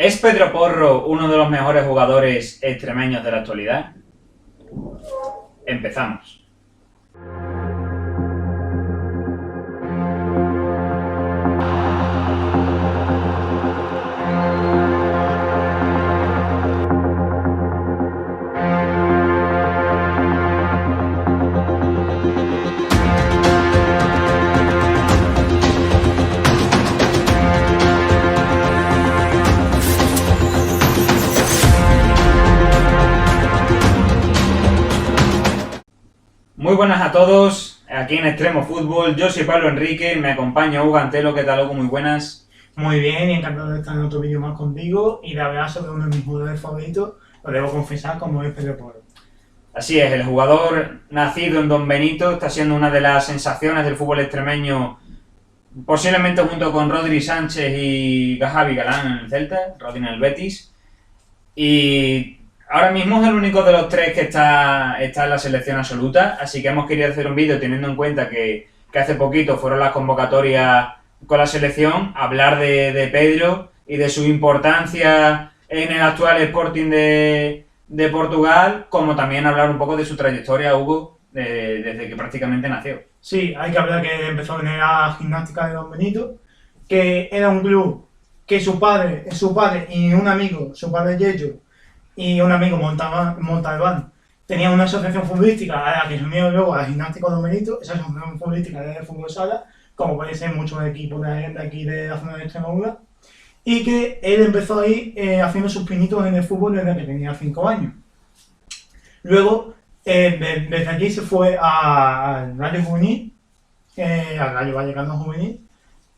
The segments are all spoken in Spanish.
¿Es Pedro Porro uno de los mejores jugadores extremeños de la actualidad? Empezamos. Muy buenas a todos, aquí en Extremo Fútbol. Yo soy Pablo Enrique, me acompaña Hugo Antelo. ¿Qué tal, Hugo? Muy buenas. Muy bien, y encantado de estar en otro vídeo más contigo y de hablar sobre uno de mis jugadores favoritos, lo debo confesar, como es Pedro Porro. Así es, el jugador nacido en Don Benito está siendo una de las sensaciones del fútbol extremeño, posiblemente junto con Rodri Sánchez y Javi Galán en el Celta, Rodri en el Betis. Y ahora mismo es el único de los tres que está en la selección absoluta, así que hemos querido hacer un vídeo teniendo en cuenta que hace poquito fueron las convocatorias con la selección, hablar de Pedro y de su importancia en el actual Sporting de Portugal, como también hablar un poco de su trayectoria, Hugo, desde que prácticamente nació. Sí, hay que hablar que empezó en la gimnástica de Don Benito, que era un club que su padre y un amigo, su padre Yeyo, y un amigo Montalbán, tenían una asociación futbolística a la que se unieron luego a la gimnástica de Don Benito. Esa asociación futbolística de fútbol sala, como puede ser muchos equipos de aquí de la zona de Extremadura, y que él empezó ahí haciendo sus pinitos en el fútbol desde que tenía 5 años. Luego, desde aquí se fue al Rayo Juvenil, al Rayo Vallecano Juvenil,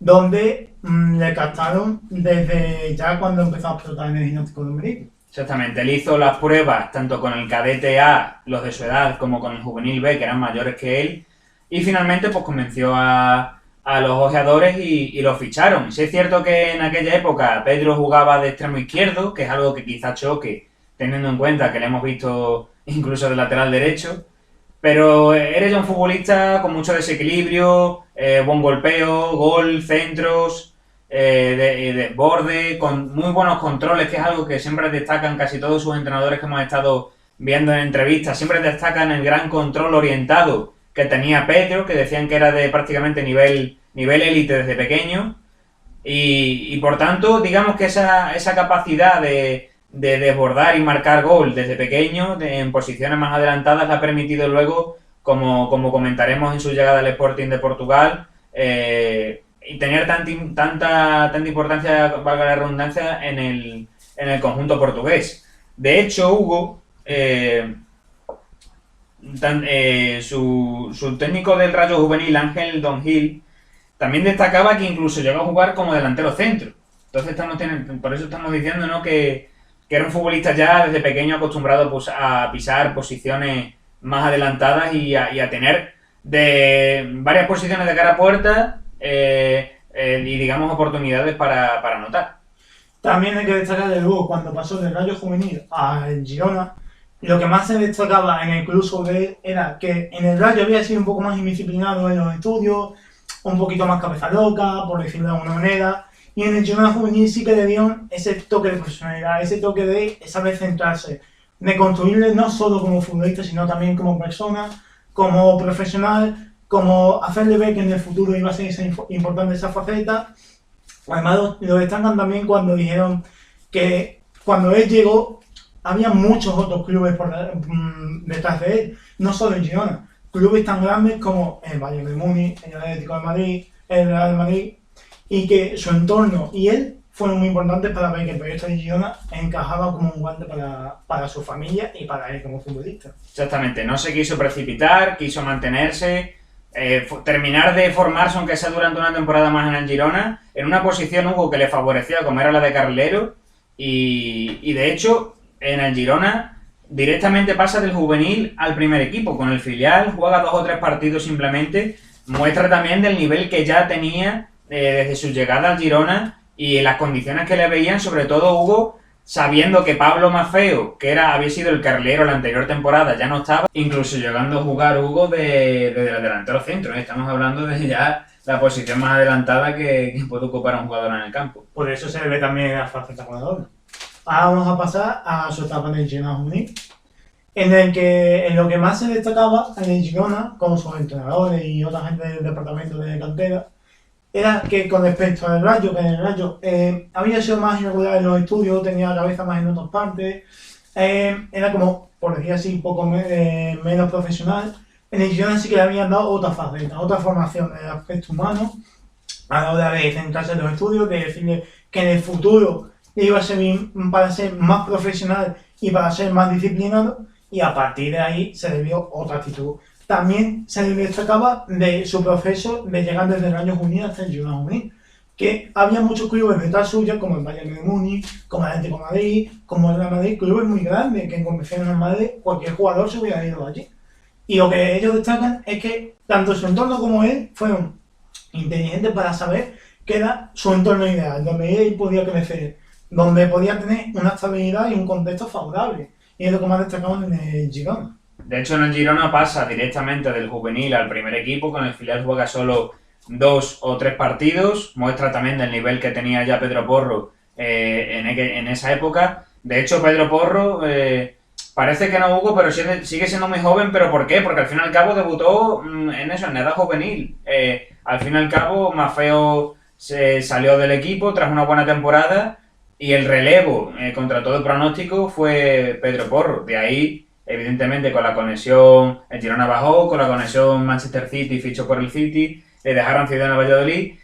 donde le captaron desde ya cuando empezó a explotar en el gimnástico de Benito. Exactamente, él hizo las pruebas tanto con el cadete A, los de su edad, como con el juvenil B, que eran mayores que él, y finalmente pues convenció a los ojeadores y lo ficharon. Sí es cierto que en aquella época Pedro jugaba de extremo izquierdo, que es algo que quizás choque, teniendo en cuenta que le hemos visto incluso de lateral derecho, pero eres ya un futbolista con mucho desequilibrio, buen golpeo, gol, centros, desborde, con muy buenos controles, que es algo que siempre destacan casi todos sus entrenadores que hemos estado viendo en entrevistas, siempre destacan el gran control orientado que tenía Pedro, que decían que era de prácticamente nivel élite desde pequeño, y por tanto, digamos que esa capacidad de desbordar y marcar gol desde pequeño, en posiciones más adelantadas, le ha permitido luego, como comentaremos en su llegada al Sporting de Portugal, y tener tanta importancia, valga la redundancia, en el conjunto portugués. De hecho, Hugo, su técnico del Rayo Juvenil, Ángel Don Gil, también destacaba que incluso llegó a jugar como delantero centro. Entonces por eso estamos diciendo, ¿no?, que era un futbolista ya desde pequeño acostumbrado pues, a pisar posiciones más adelantadas y a tener de varias posiciones de cara a puerta y digamos oportunidades para anotar. También hay que destacar de luego cuando pasó del Rayo Juvenil al Girona, lo que más se destacaba en el club sobre él era que en el Rayo había sido un poco más indisciplinado en los estudios, un poquito más cabeza loca, por decirlo de alguna manera, y en el Girona Juvenil sí que le dieron ese toque de profesionalidad, ese toque de saber centrarse, de construirle no solo como futbolista, sino también como persona, como profesional, como hacerle ver que en el futuro iba a ser importante esa faceta. Además, lo destacan también cuando dijeron que cuando él llegó había muchos otros clubes detrás de él, no solo el Girona, clubes tan grandes como el Bayern de Múnich, el Atlético de Madrid, el Real de Madrid, y que su entorno y él fueron muy importantes para ver que el proyecto de Girona encajaba como un guante para su familia y para él como futbolista. Exactamente, no se quiso precipitar, quiso mantenerse, terminar de formarse, aunque sea durante una temporada más en el Girona, en una posición, Hugo, que le favorecía, como era la de carrilero, y de hecho, en el Girona directamente pasa del juvenil al primer equipo, con el filial, juega 2 o 3 partidos simplemente, muestra también del nivel que ya tenía desde su llegada al Girona y las condiciones que le veían, sobre todo, Hugo, sabiendo que Pablo Maffeo, que había sido el carrilero la anterior temporada, ya no estaba, incluso llegando a jugar Hugo de delantero centro. Estamos hablando de ya la posición más adelantada que puede ocupar un jugador en el campo. Por eso se ve también en la faceta jugador. Ahora vamos a pasar a su etapa en el Girona Juvenil, en lo que más se destacaba en el Girona, con sus entrenadores y otra gente del departamento de cantera, era que con respecto al Rayo, que en el Rayo había sido más irregular en los estudios, tenía la cabeza más en otras partes, era como, por decir así, un poco menos profesional. En el Girona sí que le habían dado otra faceta, otra formación en el aspecto humano, a la hora de centrarse en los estudios, de decirle que en el futuro iba a servir para ser más profesional y para ser más disciplinado, y a partir de ahí se le vio otra actitud. También se le destacaba de su proceso de llegar desde el año juvenil hasta el Girona Juvenil, que había muchos clubes detrás suya, como el Bayern de Múnich, como el Atlético de Madrid, como el Real Madrid, clubes muy grandes, que en competiciones normales cualquier jugador se hubiera ido allí. Y lo que ellos destacan es que tanto su entorno como él fueron inteligentes para saber que era su entorno ideal, donde él podía crecer, donde podía tener una estabilidad y un contexto favorable. Y es lo que más destacamos en el Girona. De hecho, en el Girona pasa directamente del juvenil al primer equipo, con el filial juega solo 2 o 3 partidos, muestra también del nivel que tenía ya Pedro Porro en esa época. De hecho, Pedro Porro parece que no Hugo, pero sigue siendo muy joven. ¿Pero por qué? Porque al fin y al cabo debutó en edad juvenil. Al fin y al cabo, Maffeo se salió del equipo tras una buena temporada y el relevo, contra todo pronóstico, fue Pedro Porro. De ahí, evidentemente, con la conexión, el Girona bajó, con la conexión Manchester City fichó por el City, le dejaron cedido en el Valladolid.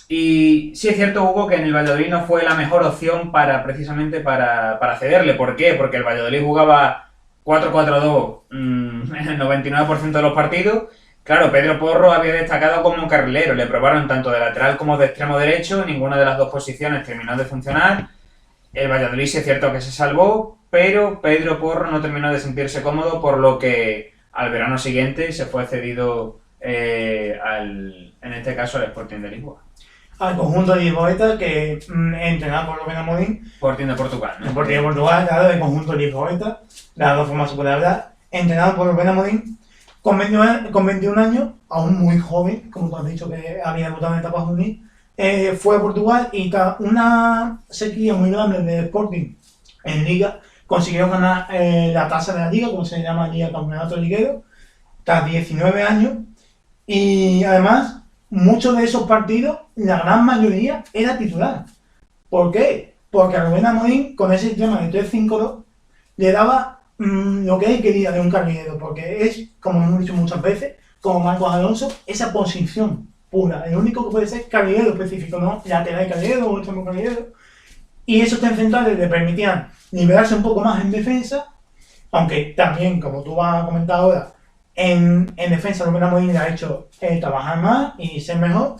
Y sí es cierto, Hugo, que en el Valladolid no fue la mejor opción precisamente para cederle. ¿Por qué? Porque el Valladolid jugaba 4-4-2 en el 99% de los partidos. Claro, Pedro Porro había destacado como carrilero, le probaron tanto de lateral como de extremo derecho, ninguna de las dos posiciones terminó de funcionar. El Valladolid sí es cierto que se salvó, pero Pedro Porro no terminó de sentirse cómodo, por lo que al verano siguiente se fue cedido, en este caso, al Sporting de Lisboa. Al conjunto de Lisboeta, que entrenado por Rubén Amorim. Sporting de Portugal, ¿no? Sporting de Portugal, claro, el conjunto de Lisboeta, de las dos formas se puede hablar. Entrenado por Rubén Amorim, con 21 años, aún muy joven, como tú has dicho que había debutado en etapa juvenil, fue a Portugal y tras una sequía muy grande del Sporting en Liga, consiguió ganar la tasa de la Liga, como se llama allí el campeonato liguero, tras 19 años. Y además, muchos de esos partidos, la gran mayoría, era titular. ¿Por qué? Porque a Rubén Amorim, con ese sistema de 3-5-2, le daba lo que él quería de un carrilero, porque es, como hemos dicho muchas veces, como Marcos Alonso, esa posición pura. El único que puede ser carrilero específico, ¿no? Lateral carrilero o extremo carrilero. Y esos tres centrales le permitían liberarse un poco más en defensa, aunque también, como tú vas a comentar ahora, en defensa Rubén Amorim le ha hecho trabajar más y ser mejor.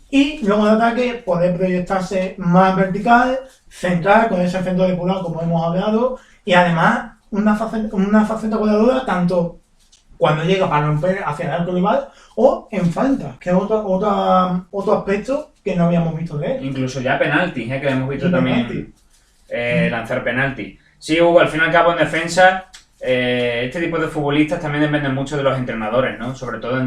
Y luego de ataque poder proyectarse más vertical, centrar con ese centro depurado como hemos hablado, y además una faceta goleadora tanto cuando llega para romper hacia el arco rival o en falta, que es otro aspecto que no habíamos visto de él. Incluso ya penaltis, que hemos visto también lanzar penaltis. Sí, Hugo, al fin y al cabo en defensa, este tipo de futbolistas también dependen mucho de los entrenadores, ¿no? Sobre todo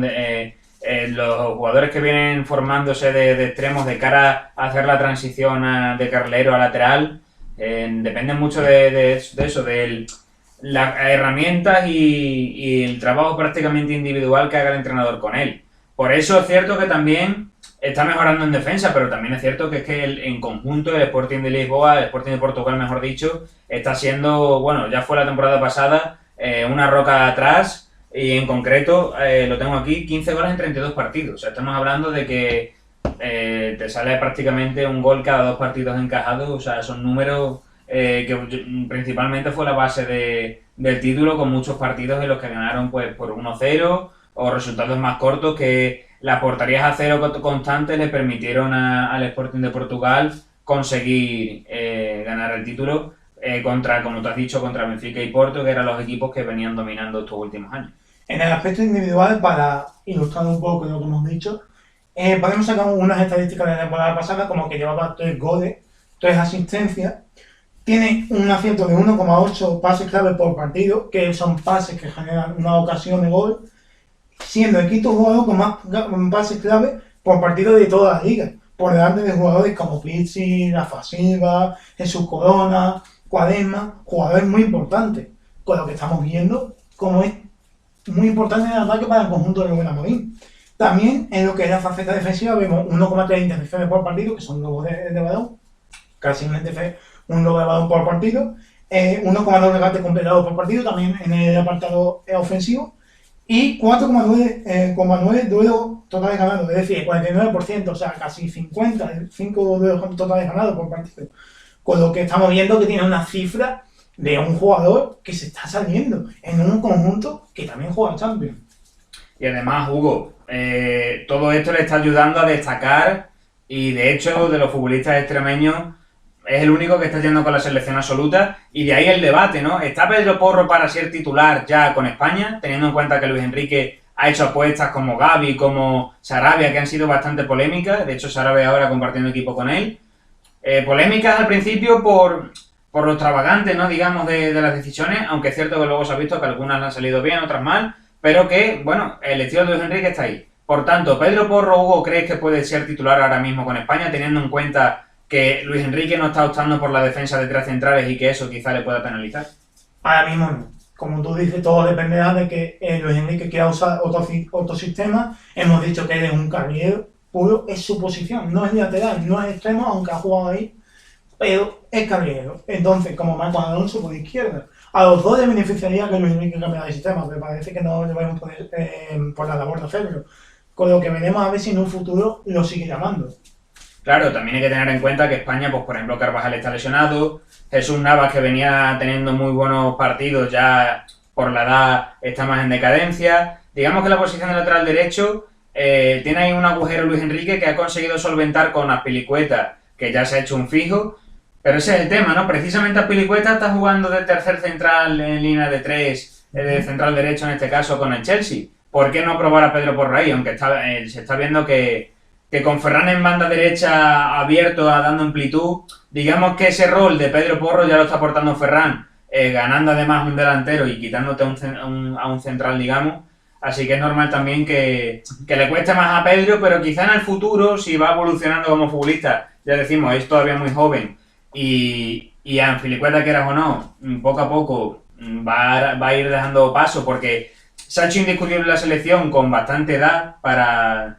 los jugadores que vienen formándose de extremos de cara a hacer la transición de carrilero a lateral, dependen mucho de eso, de las herramientas y el trabajo prácticamente individual que haga el entrenador con él. Por eso es cierto que también está mejorando en defensa, pero también es cierto que en conjunto el Sporting de Lisboa, el Sporting de Portugal mejor dicho, está siendo, bueno, ya fue la temporada pasada, una roca atrás, y en concreto, lo tengo aquí, 15 goles en 32 partidos. O sea, estamos hablando de que te sale prácticamente un gol cada 2 partidos encajados. O sea, son números que principalmente fue la base del título, con muchos partidos en los que ganaron pues por 1-0 o resultados más cortos, que las porterías a cero constantes le permitieron al Sporting de Portugal conseguir ganar el título contra, como tú has dicho, contra Benfica y Porto, que eran los equipos que venían dominando estos últimos años. En el aspecto individual, para ilustrar un poco lo que hemos dicho, podemos sacar unas estadísticas de la temporada pasada, como que llevaba 3 goles, 3 asistencias. tiene un acierto de 1,8 pases clave por partido, que son pases que generan una ocasión de gol, siendo el quinto jugador con más pases clave por partido de toda la liga, por delante de jugadores como Pizzi, Rafa Silva, Jesús Corona, Cuaresma, jugadores muy importantes, con lo que estamos viendo como es muy importante el ataque para el conjunto de Rubén Amorim. También en lo que es la faceta defensiva vemos 1,3 intercepciones por partido, que son robos de balón, casi un robo de balón por partido, 1,2 regates completados por partido, también en el apartado ofensivo, y 4,9 duelos totales ganados, es decir, 49%, o sea, casi 5 duelos totales ganados por partido. Con lo que estamos viendo que tiene una cifra de un jugador que se está saliendo en un conjunto que también juega Champions. Y además, Hugo, todo esto le está ayudando a destacar y de hecho de los futbolistas extremeños es el único que está yendo con la selección absoluta y de ahí el debate, ¿no? ¿Está Pedro Porro para ser titular ya con España? Teniendo en cuenta que Luis Enrique ha hecho apuestas como Gavi, como Sarabia, que han sido bastante polémicas. De hecho, Sarabia ahora compartiendo equipo con él. Polémicas al principio por lo extravagante, ¿no? Digamos, de las decisiones, aunque es cierto que luego se ha visto que algunas han salido bien, otras mal, pero que, bueno, el estilo de Luis Enrique está ahí. Por tanto, Pedro Porro, Hugo, ¿crees que puede ser titular ahora mismo con España, teniendo en cuenta que Luis Enrique no está optando por la defensa de tres centrales y que eso quizá le pueda penalizar? Ahora mismo no. Como tú dices, todo dependerá de que Luis Enrique quiera usar otro sistema. Hemos dicho que él es un carrilero puro, es su posición, no es lateral, no es extremo, aunque ha jugado ahí, pero es carrilero. Entonces, como Marcos Alonso por izquierda. A los dos les beneficiaría que Luis Enrique cambiara de sistema, pero parece que no le vamos a poder por la labor de hacerlo. Con lo que veremos a ver si en un futuro lo sigue llamando. Claro, también hay que tener en cuenta que España, pues por ejemplo, Carvajal está lesionado, Jesús Navas, que venía teniendo muy buenos partidos, ya por la edad está más en decadencia. Digamos que la posición de lateral derecho tiene ahí un agujero Luis Enrique que ha conseguido solventar con Azpilicueta, que ya se ha hecho un fijo, pero ese es el tema, ¿no? Precisamente Azpilicueta está jugando de tercer central en línea de tres, de central derecho en este caso con el Chelsea. ¿Por qué no probar a Pedro Porro ahí? Aunque se está viendo que con Ferran en banda derecha abierto, dando amplitud, digamos que ese rol de Pedro Porro ya lo está aportando Ferran, ganando además un delantero y quitándote a un central, digamos. Así que es normal también que le cueste más a Pedro, pero quizá en el futuro, si va evolucionando como futbolista, ya decimos, es todavía muy joven, y a Azpilicueta, quieras o no, poco a poco va a ir dejando paso, porque se ha hecho indiscutible la selección con bastante edad para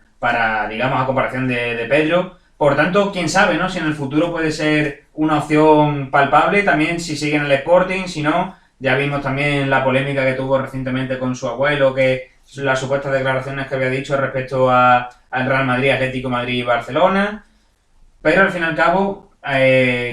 digamos, a comparación de Pedro. Por tanto, quién sabe, ¿no? Si en el futuro puede ser una opción palpable, también si sigue en el Sporting, si no, ya vimos también la polémica que tuvo recientemente con su abuelo, que las supuestas declaraciones que había dicho respecto al Real Madrid, Atlético Madrid y Barcelona. Pero al fin y al cabo,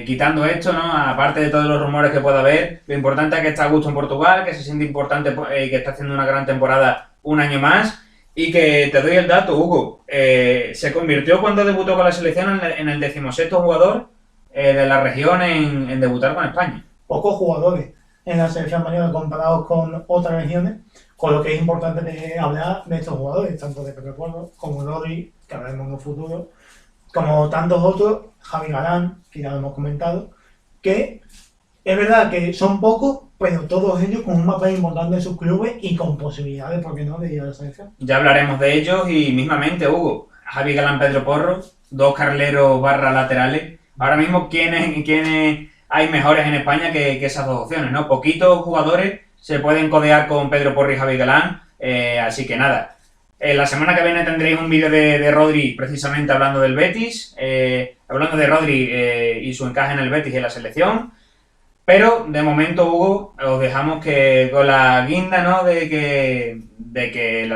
quitando esto, ¿no? Aparte de todos los rumores que pueda haber, lo importante es que está a gusto en Portugal, que se siente importante y que está haciendo una gran temporada un año más. Y que te doy el dato, Hugo, se convirtió cuando debutó con la selección en el 16º jugador de la región en debutar con España. Pocos jugadores en la selección española comparados con otras regiones, con lo que es importante hablar de estos jugadores, tanto de Pedro Porro como Rodri, que hablaremos en un futuro, como tantos otros, Javi Galán, que ya lo hemos comentado, que es verdad que son pocos, pero todos ellos con un papel importante en sus clubes y con posibilidades, ¿por qué no?, de ir a la selección. Ya hablaremos de ellos y mismamente, Hugo, Javi Galán, Pedro Porro, dos carrileros barra laterales. Ahora mismo, ¿quiénes hay mejores en España que esas dos opciones, ¿no? Poquitos jugadores se pueden codear con Pedro Porro y Javi Galán, así que nada. La semana que viene tendréis un vídeo de Rodri precisamente hablando del Betis, hablando de Rodri y su encaje en el Betis y en la selección. Pero de momento, Hugo, os dejamos que con la guinda, ¿no? de que el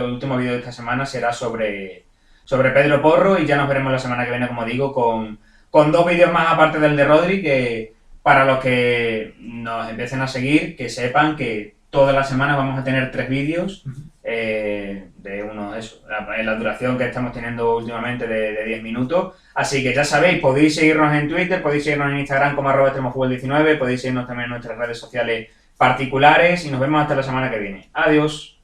último vídeo de esta semana será sobre Pedro Porro y ya nos veremos la semana que viene, como digo, con dos vídeos más aparte del de Rodri, que para los que nos empiecen a seguir, que sepan que toda la semana vamos a tener 3 vídeos de la duración que estamos teniendo últimamente de 10 minutos. Así que ya sabéis, podéis seguirnos en Twitter, podéis seguirnos en Instagram como @extremofutbol19, podéis seguirnos también en nuestras redes sociales particulares y nos vemos hasta la semana que viene. Adiós.